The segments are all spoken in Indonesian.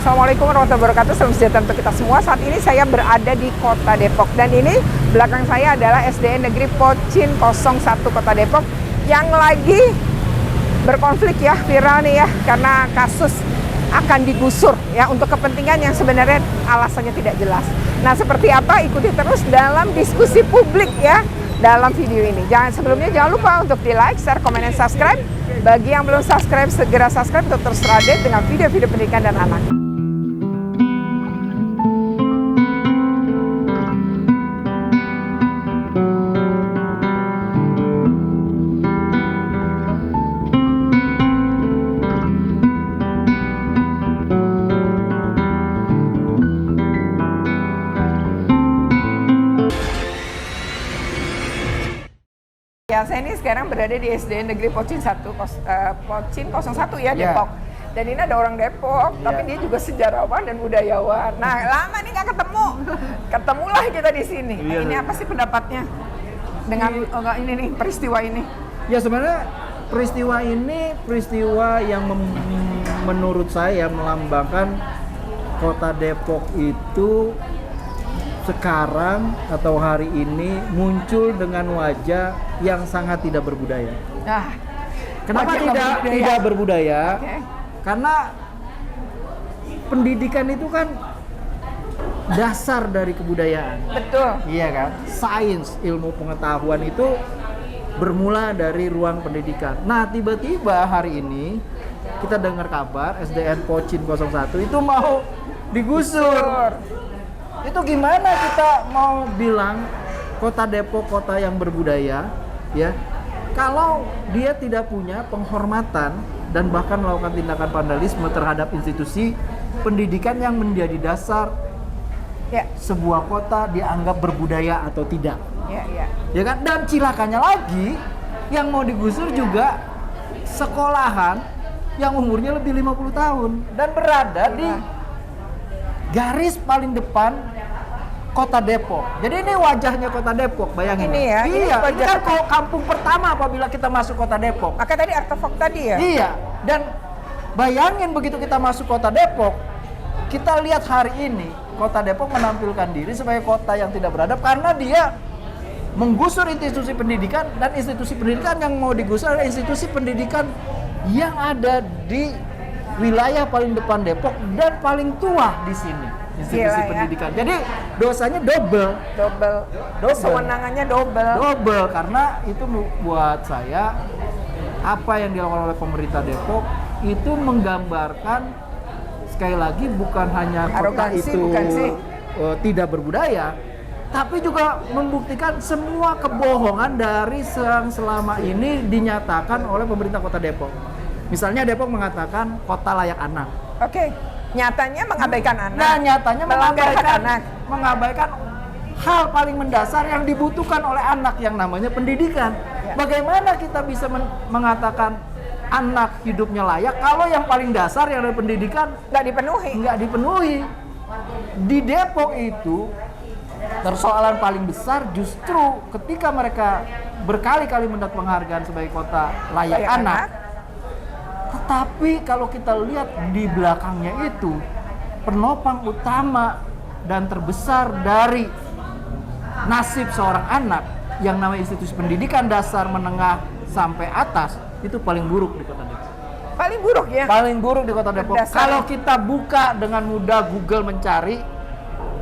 Assalamualaikum warahmatullahi wabarakatuh. Salam sejahtera untuk kita semua. Saat ini saya berada di Kota Depok dan ini belakang saya adalah SDN Negeri Pocin 01 Kota Depok yang lagi berkonflik ya, viral nih ya, karena kasus akan digusur ya untuk kepentingan yang sebenarnya alasannya tidak jelas. Nah, seperti apa? Ikuti terus dalam diskusi publik ya dalam video ini. Jangan lupa untuk di like, share, komen, dan subscribe. Bagi yang belum subscribe, segera subscribe untuk terus terupdate dengan video-video pendidikan dan anak. Ya, saya ini sekarang berada di SDN Negeri Pocin 01 ya, Depok. Dan ini ada orang Depok, tapi dia juga sejarawan dan budayawan. Nah, lama nih nggak ketemu. Ketemulah kita di sini. Nah, ini apa sih pendapatnya dengan ini nih, peristiwa ini? Ya, sebenarnya peristiwa ini peristiwa yang menurut saya melambangkan Kota Depok itu sekarang atau hari ini muncul dengan wajah yang sangat tidak berbudaya. Nah, kenapa tidak berbudaya? Okay. Karena pendidikan itu kan dasar dari kebudayaan. Betul. Iya kan? Sains, ilmu pengetahuan itu bermula dari ruang pendidikan. Nah, tiba-tiba hari ini kita dengar kabar SDN Pocin 01 itu mau digusur. Itu gimana kita mau bilang Kota Depok kota yang berbudaya ya kalau dia tidak punya penghormatan dan bahkan melakukan tindakan vandalisme terhadap institusi pendidikan yang menjadi dasar sebuah kota dianggap berbudaya atau tidak. Ya kan? Dan cilakanya lagi yang mau digusur juga sekolahan yang umurnya lebih 50 tahun dan berada di garis paling depan Kota Depok. Jadi ini wajahnya Kota Depok, bayangin. Ini ya. Iya, ini kan kampung pertama apabila kita masuk Kota Depok. Maka tadi artefak tadi ya? Iya. Dan bayangin begitu kita masuk Kota Depok, kita lihat hari ini Kota Depok menampilkan diri sebagai kota yang tidak beradab karena dia menggusur institusi pendidikan, dan institusi pendidikan yang mau digusur adalah institusi pendidikan yang ada di wilayah paling depan Depok dan paling tua di sini. Institusi pendidikan. Jadi dosanya double. Kewenangannya double karena itu buat saya apa yang dilakukan oleh pemerintah Depok itu menggambarkan sekali lagi bukan hanya kota itu tidak berbudaya, tapi juga membuktikan semua kebohongan dari yang selama ini dinyatakan oleh pemerintah Kota Depok. Misalnya Depok mengatakan kota layak anak. Oke. Nyatanya mengabaikan anak. Nah, nyatanya mengabaikan mengabaikan hal paling mendasar yang dibutuhkan oleh anak yang namanya pendidikan. Bagaimana kita bisa mengatakan anak hidupnya layak kalau yang paling dasar yang dari pendidikan nggak dipenuhi. Di Depok itu persoalan paling besar justru ketika mereka berkali-kali mendapat penghargaan sebagai kota layak anak. Tetapi kalau kita lihat di belakangnya itu penopang utama dan terbesar dari nasib seorang anak yang namanya institusi pendidikan dasar, menengah sampai atas itu paling buruk di Kota Depok. Paling buruk ya? Paling buruk di Kota Depok. Kalau kita buka dengan mudah Google mencari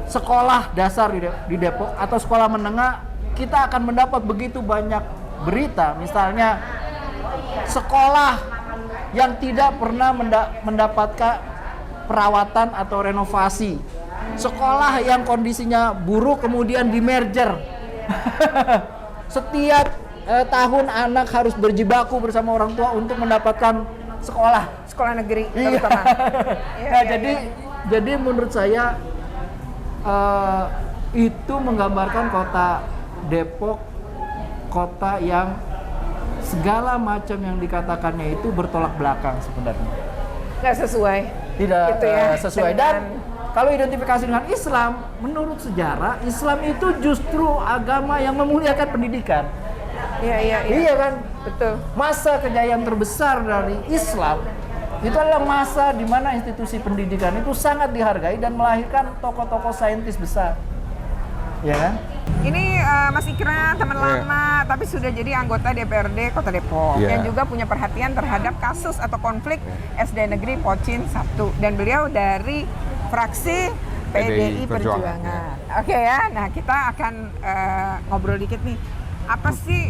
sekolah dasar di Depok atau sekolah menengah, kita akan mendapat begitu banyak berita. Misalnya sekolah yang tidak pernah mendapatkan perawatan atau renovasi, sekolah yang kondisinya buruk kemudian di merger. Setiap tahun anak harus berjibaku bersama orang tua untuk mendapatkan sekolah negeri terutama. Jadi menurut saya itu menggambarkan Kota Depok kota yang segala macam yang dikatakannya itu bertolak belakang sebenarnya. Nggak sesuai. Tidak gitu ya, sesuai. Dan kalau identifikasi dengan Islam, menurut sejarah, Islam itu justru agama yang memuliakan pendidikan. Iya. Iya kan? Betul. Masa kejayaan terbesar dari Islam Itu adalah masa di mana institusi pendidikan itu sangat dihargai dan melahirkan tokoh-tokoh saintis besar. Ya kan? Ini Mas Ikra teman lama, tapi sudah jadi anggota DPRD Kota Depok yang juga punya perhatian terhadap kasus atau konflik SD Negeri Pocin 1, dan beliau dari fraksi PDI Perjuangan. Oke ya, nah kita akan ngobrol dikit nih. Apa sih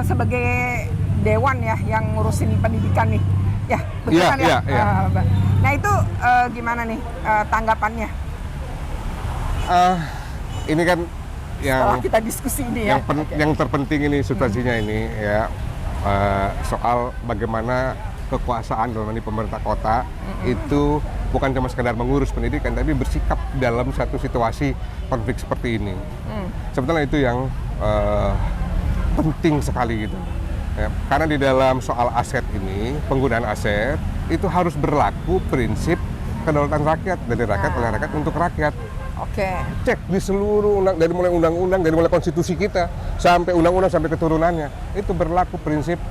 sebagai dewan ya yang ngurusin pendidikan nih? Ya, betul kan ya? Nah itu gimana nih tanggapannya? Ini kan setelah kita diskusi ini ya. Yang terpenting ini substansinya ini ya, soal bagaimana kekuasaan dalam ini pemerintah kota itu bukan cuma sekedar mengurus pendidikan, tapi bersikap dalam satu situasi konflik seperti ini. Sebetulnya itu yang penting sekali gitu. Ya, karena di dalam soal aset ini, penggunaan aset itu harus berlaku prinsip kedaulatan rakyat, dari rakyat oleh rakyat untuk rakyat. Oke. Cek di seluruh dari mulai undang-undang, dari mulai konstitusi kita sampai undang-undang sampai keturunannya, itu berlaku prinsip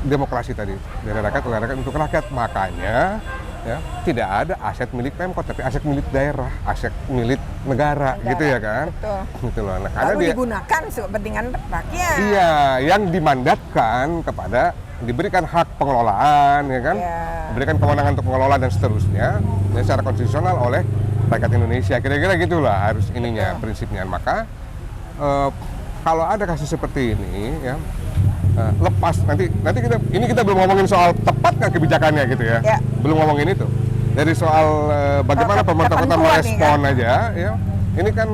demokrasi tadi, dari rakyat oleh rakyat untuk rakyat. Makanya ya, tidak ada aset milik Pemkot, tapi aset milik daerah, aset milik negara. Gitu ya kan? Betul. Gitu loh. Nah, karena lalu digunakan kepentingan rakyat. Iya, yang dimandatkan kepada, diberikan hak pengelolaan, ya kan? Diberikan kewenangan untuk pengelola dan seterusnya, ya, secara konstitusional oleh rakyat Indonesia. Kira-kira gitulah harus ininya, prinsipnya. Maka kalau ada kasus seperti ini, ya, lepas nanti kita belum ngomongin soal tepat nggak kebijakannya gitu ya. Belum ngomongin itu. Dari soal bagaimana pemerintah kota merespon kan? Aja ya. Ini kan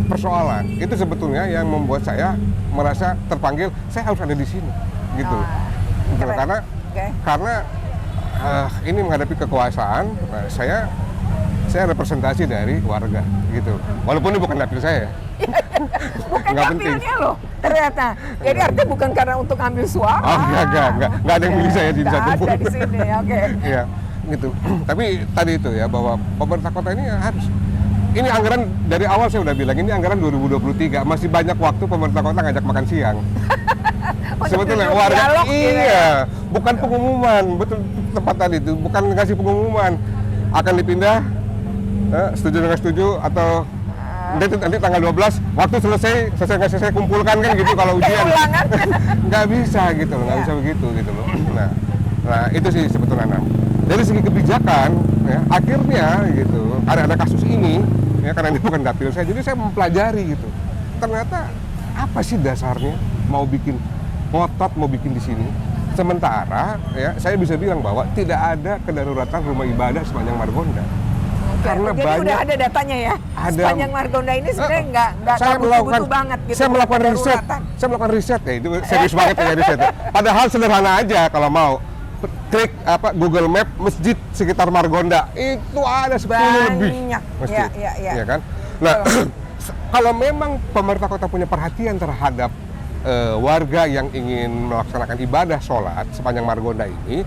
persoalan. Itu sebetulnya yang membuat saya merasa terpanggil, saya harus ada di sini gitu. Gitu. Karena ini menghadapi kekuasaan, saya representasi dari warga gitu. Walaupun ini bukan dapil saya. Bukan dapilnya loh ternyata. Jadi artinya bukan karena untuk ambil suara. Oh, enggak ada yang milih saya di satu pun. Ada di sini, oke. Iya, gitu. Tapi tadi itu ya, bahwa pemerintah kota ini harus, ini anggaran dari awal saya udah bilang, ini anggaran 2023, masih banyak waktu pemerintah kota ngajak makan siang. Sebetulnya warga bukan pengumuman, betul tepat tadi itu, bukan ngasih pengumuman akan dipindah, setuju dengan setuju, atau nanti tanggal 12 waktu selesai kumpulkan kan gitu. Kalau ujian nggak bisa gitu loh, nggak bisa begitu gitu loh. Nah itu sih sebetulnya. Dari segi kebijakan ya, akhirnya gitu, ada kasus ini ya, karena ini bukan dapil saya, jadi saya mempelajari gitu. Ternyata apa sih dasarnya mau bikin ngotot, mau bikin di sini. Sementara ya, saya bisa bilang bahwa tidak ada kedaruratan rumah ibadah sepanjang Margonda. Karena jadi banyak, udah ada datanya ya. Sepanjang Margonda ini sebenarnya nggak butuh banget gitu. Saya melakukan riset ya, itu serius banget ya riset. Padahal sederhana aja kalau mau. Klik Google Map masjid sekitar Margonda, itu ada 10 lebih masjid. Ya kan? Nah, kalau memang pemerintah kota punya perhatian terhadap warga yang ingin melaksanakan ibadah sholat sepanjang Margonda ini,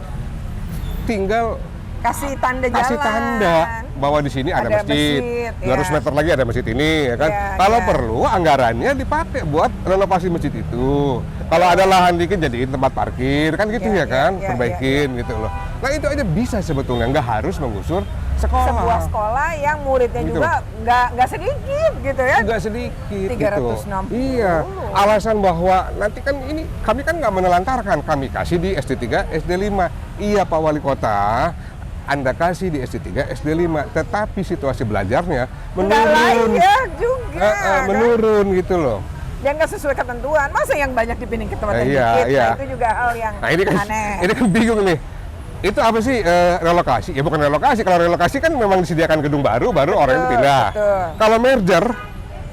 tinggal kasih tanda bahwa di sini ada masjid 200 meter lagi ada masjid ini, ya kan? Kalau perlu anggarannya dipakai buat renovasi masjid itu. Kalau ada lahan dikit jadiin tempat parkir, kan gitu ya kan? Perbaikin gitu loh. Nah itu aja bisa sebetulnya, nggak harus menggusur sekolah. Sebuah sekolah yang muridnya gitu. Juga nggak sedikit gitu ya? Nggak sedikit 360. Gitu. Iya, alasan bahwa nanti kan ini, kami kan nggak menelantarkan, kami kasih di SD3, SD5. Iya Pak Wali Kota, Anda kasih di SD3, SD5, tetapi situasi belajarnya menurun. Menurun gitu loh. Dan nggak sesuai ketentuan, masa yang banyak dipindah ke tempat yang dikit, nah itu juga hal yang aneh. Ini kan bingung nih. Itu apa sih relokasi? Ya bukan relokasi, kalau relokasi kan memang disediakan gedung baru orang itu pindah. Kalau merger,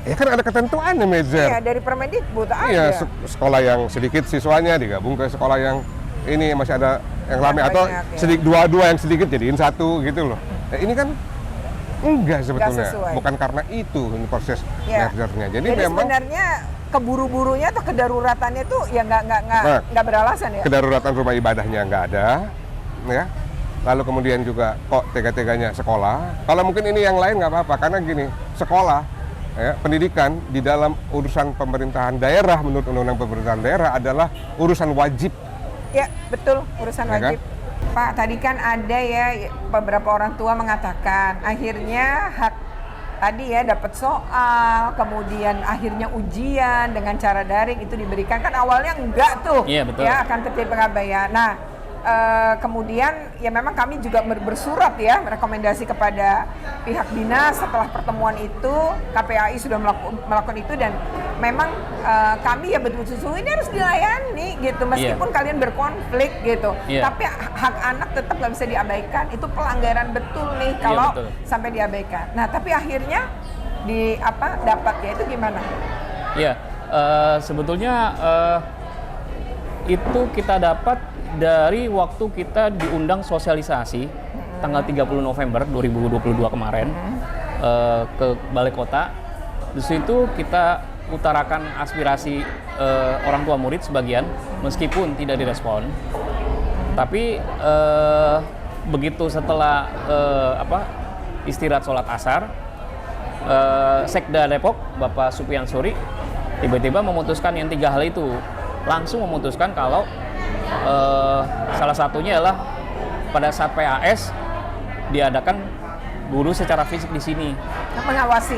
ya kan ada ketentuannya merger. Iya, dari Permendikbud ada. Iya, sekolah yang sedikit siswanya digabung ke sekolah yang ini masih ada yang lama, atau sedikit dua yang sedikit jadiin satu gitu loh. Nah, ini kan enggak sebetulnya, bukan karena itu ini proses mergernya. Jadi memang sebenarnya keburu-burunya atau kedaruratannya itu ya nggak beralasan ya. Kedaruratan rumah ibadahnya nggak ada, ya. Lalu kemudian juga kok tega-teganya sekolah. Kalau mungkin ini yang lain nggak apa-apa, karena gini, sekolah, ya, pendidikan di dalam urusan pemerintahan daerah menurut undang-undang pemerintahan daerah adalah urusan wajib. Ya betul, urusan wajib. Kan? Pak, tadi kan ada ya beberapa orang tua mengatakan akhirnya hak tadi ya dapat soal, kemudian akhirnya ujian dengan cara daring itu diberikan, kan awalnya enggak tuh. Iya, betul. Ya akan terjadi pengabaian. Nah, kemudian ya memang kami juga bersurat ya rekomendasi kepada pihak dinas setelah pertemuan itu, KPAI sudah melakukan itu, dan memang kami ya betul-betul ini harus dilayani gitu meskipun kalian berkonflik gitu. Tapi hak anak tetap nggak bisa diabaikan, itu pelanggaran betul nih kalau sampai diabaikan. Nah tapi akhirnya dapat ya itu gimana? Iya, sebetulnya itu kita dapat dari waktu kita diundang sosialisasi tanggal 30 November 2022 kemarin ke Balai Kota. Di situ kita utarakan aspirasi orang tua murid sebagian, meskipun tidak direspon. Tapi begitu setelah istirahat sholat asar, Sekda Depok Bapak Supian Suri tiba-tiba memutuskan yang 3 hal itu, langsung memutuskan kalau salah satunya adalah pada saat PAS diadakan guru secara fisik di sini, mengawasi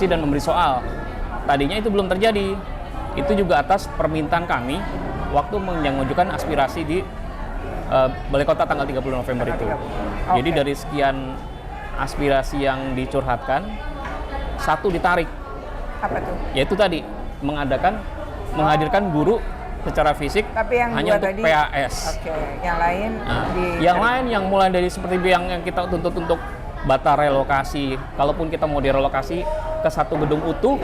dan memberi soal. Tadinya itu belum terjadi. Itu juga atas permintaan kami waktu mengajukan aspirasi di Balai Kota tanggal 30 November itu. Jadi dari sekian aspirasi yang dicurhatkan, 1 ditarik. Apa tuh? Yaitu tadi menghadirkan guru secara fisik, tapi yang hanya untuk tadi, PAS. Yang lain yang lain yang mulai dari seperti yang kita tuntut untuk batal relokasi. Kalaupun kita mau direlokasi ke satu gedung utuh,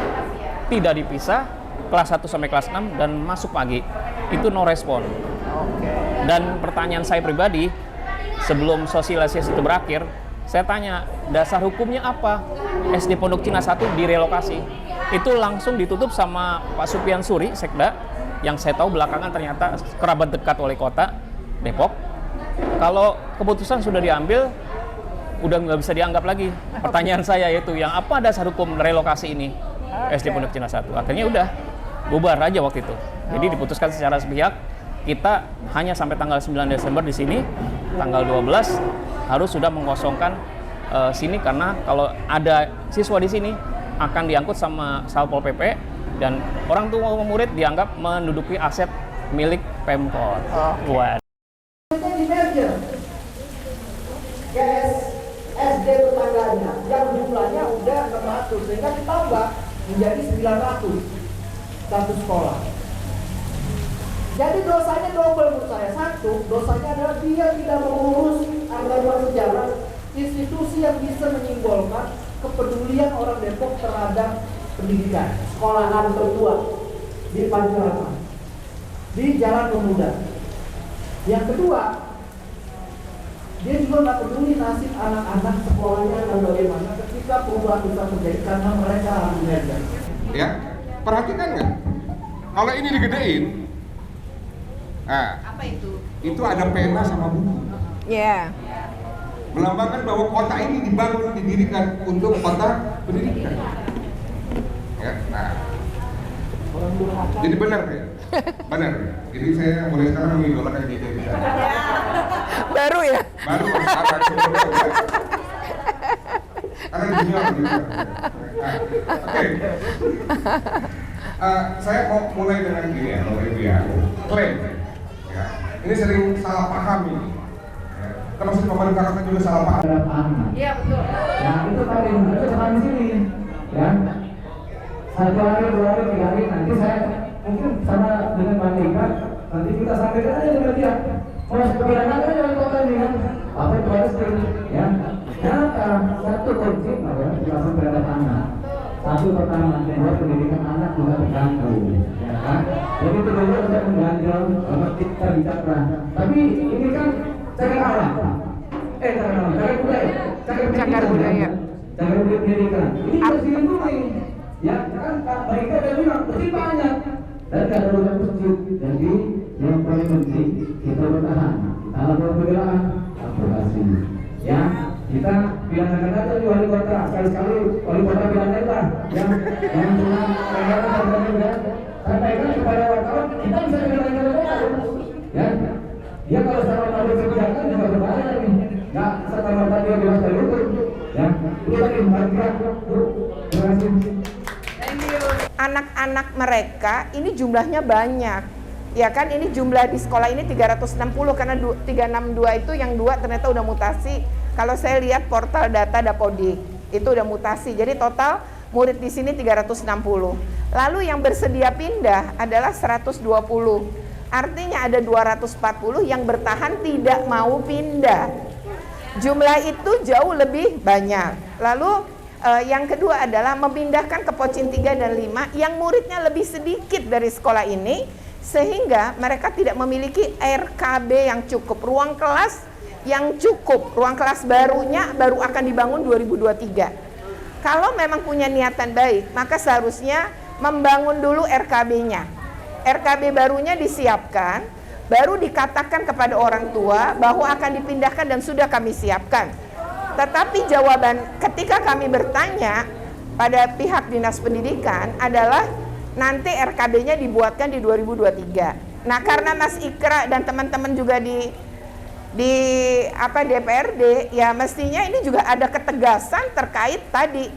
tidak dipisah, kelas 1 sampai kelas 6 dan masuk pagi. Itu no respon. Dan pertanyaan saya pribadi, sebelum sosialisasi itu berakhir, saya tanya, dasar hukumnya apa SD Pondok Cina 1 direlokasi? Itu langsung ditutup sama Pak Supian Suri, Sekda, yang saya tahu belakangan ternyata kerabat dekat wali kota Depok. Kalau keputusan sudah diambil, udah nggak bisa dianggap lagi. Pertanyaan saya yaitu, yang apa dasar hukum relokasi ini SD Pondok Cina 1? Akhirnya udah bubar aja waktu itu. Jadi diputuskan secara sepihak, kita hanya sampai tanggal 9 Desember di sini, tanggal 12 harus sudah mengosongkan sini, karena kalau ada siswa di sini akan diangkut sama Satpol PP, dan orang tua murid dianggap menduduki aset milik Pemkot. Di merger, SD tetangganya yang jumlahnya udah 600, sehingga ditambah menjadi 900 satu sekolah. Jadi dosanya double menurut saya. 1, dosanya adalah dia tidak mengurus anggaran sejarah institusi yang bisa menyimbolkan kepedulian orang Depok terhadap pendidikan. Sekolahan tertua di Pancoran, di Jalan Pemuda. Yang kedua, dia juga nggak peduli nasib anak-anak sekolahnya dan bagaimana ketika perubahan besar terjadi karena mereka harus belajar. Ya, perhatikan nggak? Kalau ini digedein, apa itu? Itu ada pena sama buku. Melambangkan bahwa kota ini dibangun, didirikan untuk kota pendidikan. Ya, nah. Jadi benar ya? Benar. Jadi saya mulai sekarang mengidolakan dia. Baru ya? Baru sekarang. Karena dunia begitu. Oke. Saya mau mulai dengan ini ya, klaim. Ya. Ini sering salah paham ini. Termasuk pemerintah juga salah paham. Iya betul. Nah itu tadi itu di sini, ya. 1 hari, 2 hari, 3 hari nanti saya mungkin sama dengan Pak Ika, nanti kita sampaikan aja dengan dia. Kalau sebenarnya kan wali kota ini kan, apa itu harus ya. Kenapa? 1 kunci, langsung terhadap anak. 1 pertama, membuat pendidikan anak juga terganggu, ya kan? Jadi itu dulu untuk mengganjal, kita bicara. Tapi ini kan cari alam, Cagar budaya. Cagar pendidikan. Ini harus dilindungi. Ya kan mereka udah bilang pasti banyak dan tidak ada urusan masjid. Jadi yang paling penting kita bertahan. Dalam perbedaan aprobasi. Ya kita bilang aja di wali kota, sekali-sekali wali kota bilang aja yang cuma mereka sampaikan kepada wartawan, kita bisa bilang ya. Ya kalau sama anak mereka ini jumlahnya banyak. Ya kan, ini jumlah di sekolah ini 360 karena 362 itu yang 2 ternyata udah mutasi. Kalau saya lihat portal data Dapodik, itu udah mutasi. Jadi total murid di sini 360. Lalu yang bersedia pindah adalah 120. Artinya ada 240 yang bertahan tidak mau pindah. Jumlah itu jauh lebih banyak. Lalu yang kedua adalah memindahkan ke Pocin 3 dan 5 yang muridnya lebih sedikit dari sekolah ini, sehingga mereka tidak memiliki RKB yang cukup, ruang kelas yang cukup. Ruang kelas barunya baru akan dibangun 2023. Kalau memang punya niatan baik, maka seharusnya membangun dulu RKB-nya. RKB barunya disiapkan, baru dikatakan kepada orang tua bahwa akan dipindahkan dan sudah kami siapkan. Tetapi jawaban ketika kami bertanya pada pihak Dinas Pendidikan adalah nanti RKB-nya dibuatkan di 2023. Nah, karena Mas Ikra dan teman-teman juga di DPRD, ya mestinya ini juga ada ketegasan terkait tadi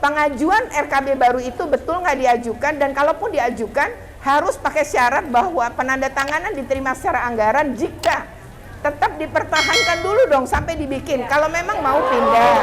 pengajuan RKB baru itu betul nggak diajukan, dan kalaupun diajukan harus pakai syarat bahwa penandatanganan diterima secara anggaran. Jika tetap dipertahankan dulu dong sampai dibikin kalau memang mau pindah.